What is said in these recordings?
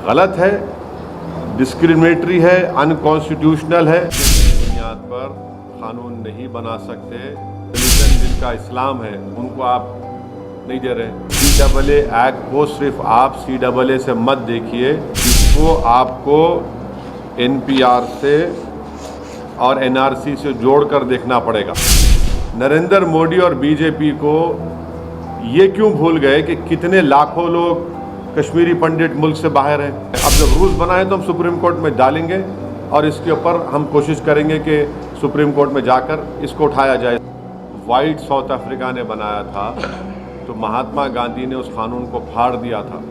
गलत है, डिस्क्रिमिनेटरी है, अनकॉन्स्टिट्यूशनल है। बुनियाद पर कानून नहीं बना सकते। रिलीजन जिनका इस्लाम है उनको आप नहीं दे रहे। CAA एक्ट को सिर्फ आप CAA से मत देखिए, इसको आपको NPR से और NRC से जोड़कर देखना पड़ेगा। नरेंद्र मोदी और BJP को ये क्यों भूल गए कि कितने लाखों लोग कश्मीरी पंडित मुल्क से बाहर हैं। अब जब रूल्स बनाए तो हम सुप्रीम कोर्ट में डालेंगे और इसके ऊपर हम कोशिश करेंगे कि सुप्रीम कोर्ट में जाकर इसको उठाया जाए। वाइट साउथ अफ्रीका ने बनाया था तो महात्मा गांधी ने उस कानून को फाड़ दिया था।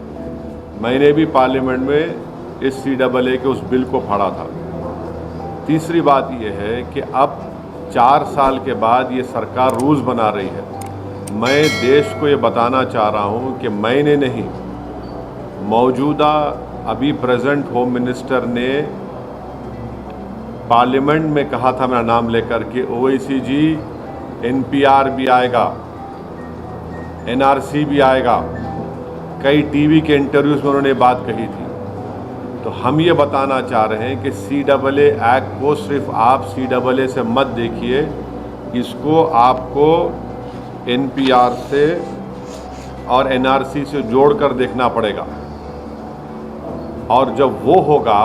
मैंने भी पार्लियामेंट में इस CAA के उस बिल को फाड़ा था। तीसरी बात यह है कि अब 4 साल के बाद ये सरकार रूल्स बना रही है। मैं देश को ये बताना चाह रहा हूँ कि मैंने नहीं, मौजूदा अभी प्रेजेंट होम मिनिस्टर ने पार्लियामेंट में कहा था मेरा नाम लेकर कि OIC जी NPR भी आएगा, NRC भी आएगा। कई TV के इंटरव्यूज़ में उन्होंने बात कही थी। तो हम ये बताना चाह रहे हैं कि CAA एक्ट को सिर्फ आप CAA से मत देखिए, इसको आपको NPR से और NRC से जोड़कर देखना पड़ेगा। और जब वो होगा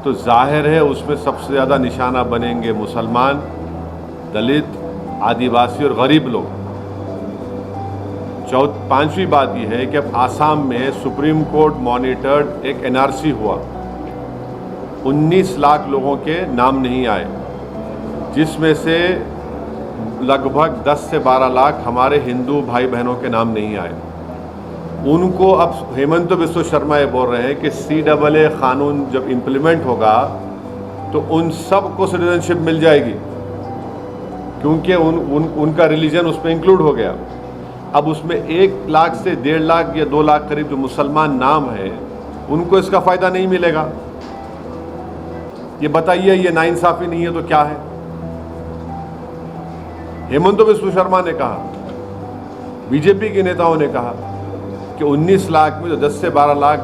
तो जाहिर है उसमें सबसे ज़्यादा निशाना बनेंगे मुसलमान, दलित, आदिवासी और गरीब लोग। पांचवी बात यह है कि अब आसाम में सुप्रीम कोर्ट मॉनिटर्ड एक NRC हुआ। 19 लाख लोगों के नाम नहीं आए, जिसमें से लगभग 10 से 12 लाख हमारे हिंदू भाई बहनों के नाम नहीं आए। उनको अब हेमंत बिस्वा शर्मा ये बोल रहे हैं कि CAA कानून जब इम्प्लीमेंट होगा तो उन सब को सिटीजनशिप मिल जाएगी, क्योंकि उनका रिलीजन उसमें इंक्लूड हो गया। अब उसमें 1 लाख से 1.5 लाख या 2 लाख करीब जो मुसलमान नाम है उनको इसका फ़ायदा नहीं मिलेगा। ये बताइए, ये नाइंसाफ़ी नहीं है तो क्या है? हेमंत बिस्वा शर्मा ने कहा, BJP के नेताओं ने कहा कि 19 लाख में जो 10 से 12 लाख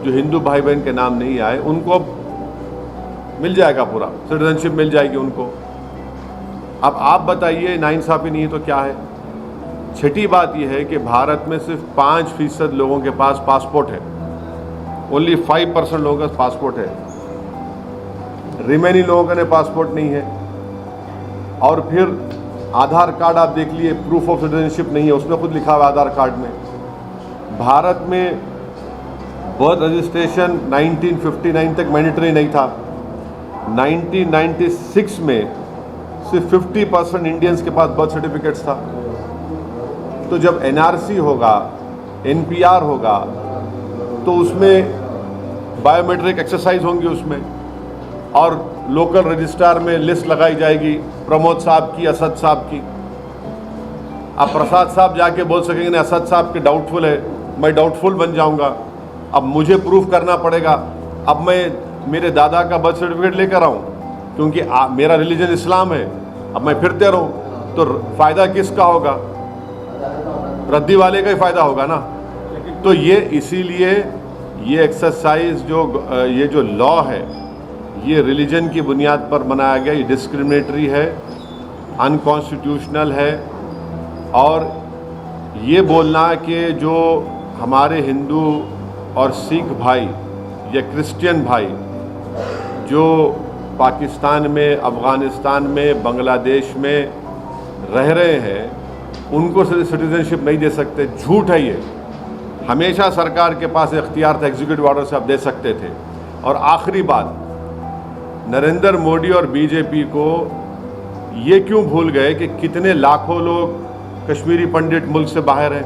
जो हिंदू भाई बहन के नाम नहीं आए उनको अब मिल जाएगा, पूरा सिटीजनशिप मिल जाएगी उनको। अब आप बताइए नाइंसाफ़ी नहीं है तो क्या है? छठी बात यह है कि भारत में सिर्फ 5% लोगों के पास पासपोर्ट है। ओनली 5% लोगों का पासपोर्ट है। रिमेनिंग लोगों का पासपोर्ट नहीं है। और फिर आधार कार्ड आप देख लिए, प्रूफ ऑफ सिटीजनशिप नहीं है, उसमें खुद लिखा हुआ आधार कार्ड में। भारत में बर्थ रजिस्ट्रेशन 1959 तक मैंडेटरी नहीं था। 1996 में सिर्फ 50% इंडियंस के पास बर्थ सर्टिफिकेट्स था। तो जब NRC होगा, NPR होगा, तो उसमें बायोमेट्रिक एक्सरसाइज होंगी उसमें, और लोकल रजिस्ट्रार में लिस्ट लगाई जाएगी प्रमोद साहब की, असद साहब की। अब प्रसाद साहब जाके बोल सकेंगे नहीं, असद साहब के डाउटफुल है, मैं डाउटफुल बन जाऊंगा। अब मुझे प्रूफ करना पड़ेगा। अब मैं मेरे दादा का बर्थ सर्टिफिकेट लेकर आऊँ क्योंकि मेरा रिलीजन इस्लाम है, अब मैं फिरते रहूँ तो फ़ायदा किसका होगा? रद्दी वाले का ही फ़ायदा होगा ना। तो ये इसीलिए ये एक्सरसाइज ये जो लॉ है ये रिलीजन की बुनियाद पर बनाया गया, ये डिस्क्रिमिनेटरी है, अनकॉन्स्टिट्यूशनल है। और ये बोलना कि जो हमारे हिंदू और सिख भाई या क्रिश्चियन भाई जो पाकिस्तान में, अफ़गानिस्तान में, बांग्लादेश में रह रहे हैं उनको सिटीजनशिप नहीं दे सकते, झूठ है ये। हमेशा सरकार के पास इख्तियार था, एग्जीक्यूटिव ऑर्डर से आप दे सकते थे। और आखिरी बात, नरेंद्र मोदी और BJP को ये क्यों भूल गए कि कितने लाखों लोग कश्मीरी पंडित मुल्क से बाहर हैं,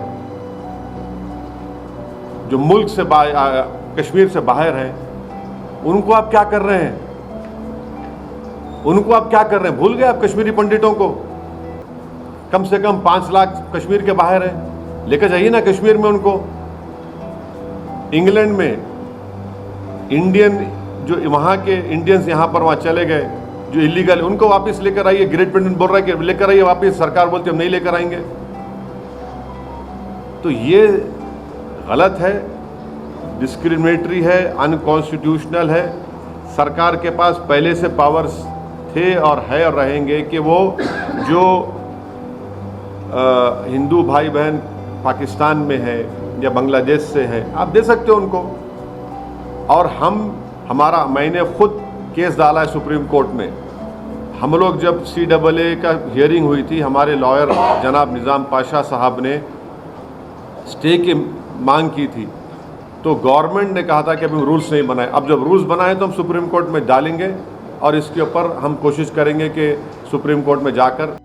जो मुल्क से कश्मीर से बाहर हैं, उनको आप क्या कर रहे हैं? उनको आप क्या कर रहे हैं? भूल गए आप कश्मीरी पंडितों को? कम से कम 5 लाख कश्मीर के बाहर हैं, लेकर जाइए ना कश्मीर में उनको। इंग्लैंड में इंडियन जो वहाँ के इंडियंस यहाँ पर वहाँ चले गए जो इलीगल, उनको वापस लेकर आइए। ग्रेट ब्रिटेन बोल रहा है कि लेकर आइए वापस, सरकार बोलती है हम नहीं लेकर आएंगे। तो ये गलत है, डिस्क्रिमिनेटरी है, अनकॉन्स्टिट्यूशनल है। सरकार के पास पहले से पावर्स थे और है और रहेंगे कि वो जो हिंदू भाई बहन पाकिस्तान में है या बांग्लादेश से है, आप दे सकते हो उनको। और मैंने खुद केस डाला है सुप्रीम कोर्ट में। हम लोग जब CAA का हियरिंग हुई थी, हमारे लॉयर जनाब निज़ाम पाशा साहब ने स्टे की मांग की थी, तो गवर्नमेंट ने कहा था कि अभी रूल्स नहीं बनाए। अब जब रूल्स बनाए तो हम सुप्रीम कोर्ट में डालेंगे और इसके ऊपर हम कोशिश करेंगे कि सुप्रीम कोर्ट में जाकर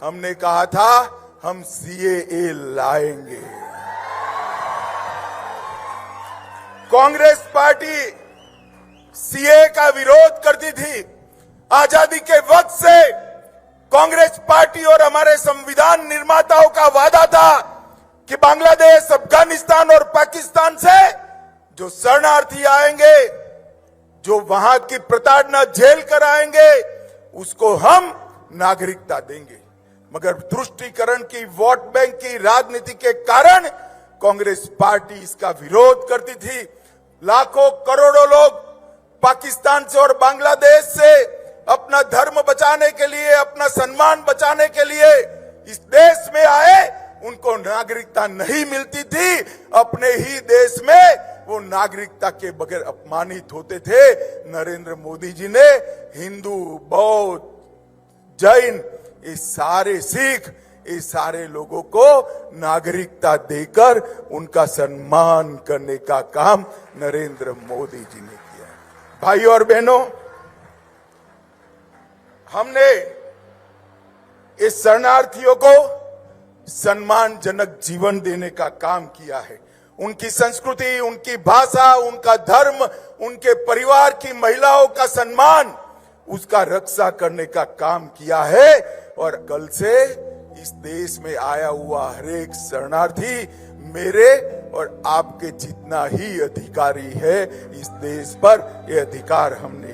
हमने कहा था हम CAA लाएंगे। कांग्रेस पार्टी CAA का विरोध करती थी। आजादी के वक्त से कांग्रेस पार्टी और हमारे संविधान निर्माताओं का वादा था कि बांग्लादेश, अफगानिस्तान और पाकिस्तान से जो शरणार्थी आएंगे, जो वहां की प्रताड़ना झेल कर आएंगे, उसको हम नागरिकता देंगे। मगर तुष्टीकरण की, वोट बैंक की राजनीति के कारण कांग्रेस पार्टी इसका विरोध करती थी। लाखों करोड़ों लोग पाकिस्तान से और बांग्लादेश से अपना धर्म बचाने के लिए, अपना सम्मान बचाने के लिए इस देश में आए। उनको नागरिकता नहीं मिलती थी। अपने ही देश में वो नागरिकता के बगैर अपमानित होते थे। नरेंद्र मोदी जी ने हिंदू, बौद्ध, जैन, ये सारे सिख, ये सारे लोगों को नागरिकता देकर उनका सम्मान करने का काम नरेंद्र मोदी जी ने किया। भाइयों और बहनों, हमने इस शरणार्थियों को सम्मानजनक जीवन देने का काम किया है। उनकी संस्कृति, उनकी भाषा, उनका धर्म, उनके परिवार की महिलाओं का सम्मान, उसका रक्षा करने का काम किया है। और कल से इस देश में आया हुआ हर एक शरणार्थी मेरे और आपके जितना ही अधिकारी है इस देश पर। ये अधिकार हमने